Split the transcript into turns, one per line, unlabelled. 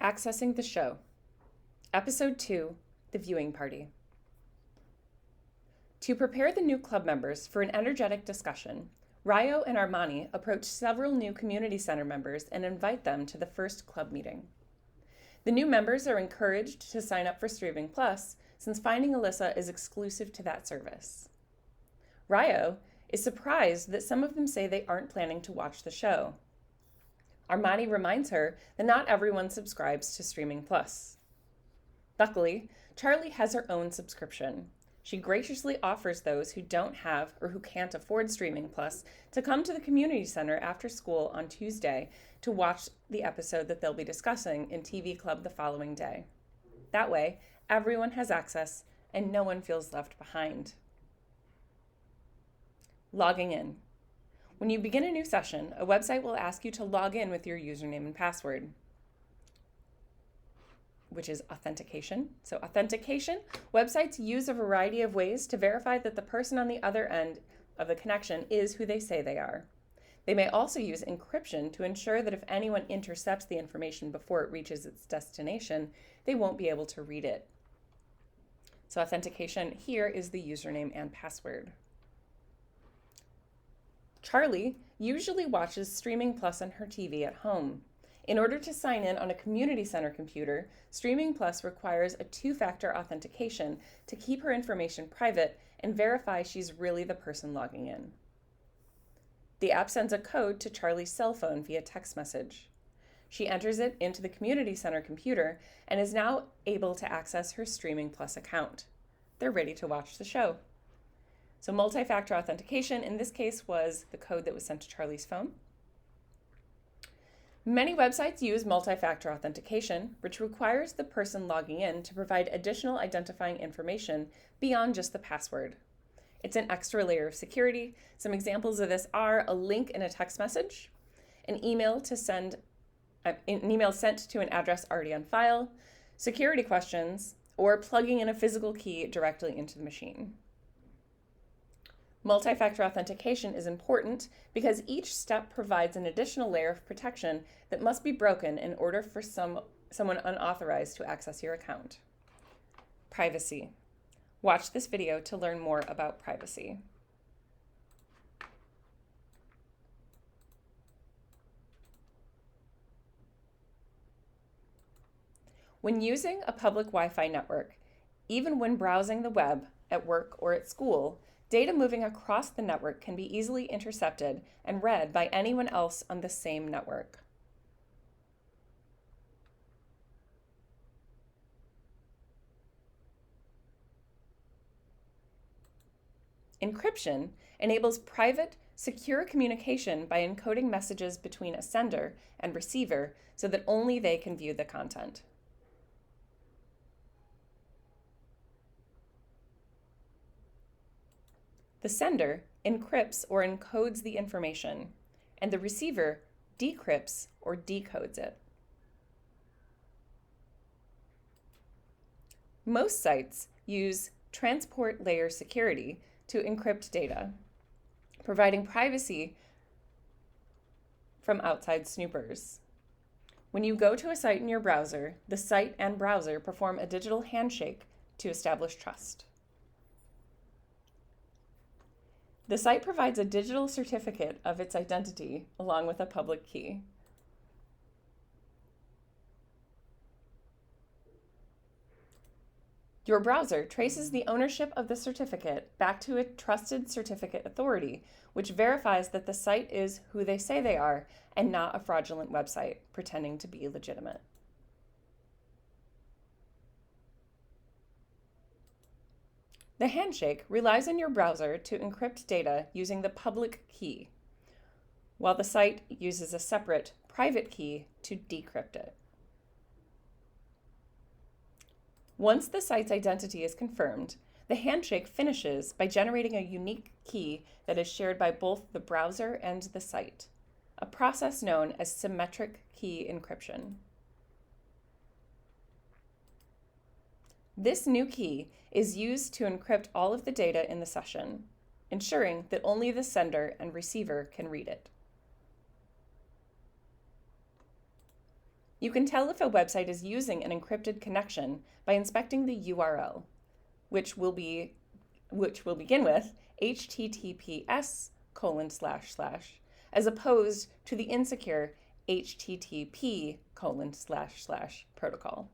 Accessing the Show, Episode 2, The Viewing Party. To prepare the new club members for an energetic discussion, Ryo and Armani approach several new community center members and invite them to the first club meeting. The new members are encouraged to sign up for Streaming Plus, since Finding Alyssa is exclusive to that service. Ryo is surprised that some of them say they aren't planning to watch the show. Armani reminds her that not everyone subscribes to Streaming Plus. Luckily, Charlie has her own subscription. She graciously offers those who don't have or who can't afford Streaming Plus to come to the community center after school on Tuesday to watch the episode that they'll be discussing in TV Club the following day. That way, everyone has access and no one feels left behind. Logging in. When you begin a new session, a website will ask you to log in with your username and password, which is authentication. So authentication, websites use a variety of ways to verify that the person on the other end of the connection is who they say they are. They may also use encryption to ensure that if anyone intercepts the information before it reaches its destination, they won't be able to read it. So authentication here is the username and password. Charlie usually watches Streaming Plus on her TV at home. In order to sign in on a community center computer, Streaming Plus requires a two-factor authentication to keep her information private and verify she's really the person logging in. The app sends a code to Charlie's cell phone via text message. She enters it into the community center computer and is now able to access her Streaming Plus account. They're ready to watch the show. So multi-factor authentication in this case was the code that was sent to Charlie's phone. Many websites use multi-factor authentication, which requires the person logging in to provide additional identifying information beyond just the password. It's an extra layer of security. Some examples of this are a link in a text message, an email sent to an address already on file, security questions, or plugging in a physical key directly into the machine. Multi-factor authentication is important because each step provides an additional layer of protection that must be broken in order for someone unauthorized to access your account. Privacy. Watch this video to learn more about privacy. When using a public Wi-Fi network, even when browsing the web at work or at school, data moving across the network can be easily intercepted and read by anyone else on the same network. Encryption enables private, secure communication by encoding messages between a sender and receiver so that only they can view the content. The sender encrypts or encodes the information, and the receiver decrypts or decodes it. Most sites use transport layer security to encrypt data, providing privacy from outside snoopers. When you go to a site in your browser, the site and browser perform a digital handshake to establish trust. The site provides a digital certificate of its identity along with a public key. Your browser traces the ownership of the certificate back to a trusted certificate authority, which verifies that the site is who they say they are and not a fraudulent website pretending to be legitimate. The handshake relies on your browser to encrypt data using the public key, while the site uses a separate private key to decrypt it. Once the site's identity is confirmed, the handshake finishes by generating a unique key that is shared by both the browser and the site, a process known as symmetric key encryption. This new key is used to encrypt all of the data in the session, ensuring that only the sender and receiver can read it. You can tell if a website is using an encrypted connection by inspecting the URL, which will begin with https:// as opposed to the insecure http:// protocol.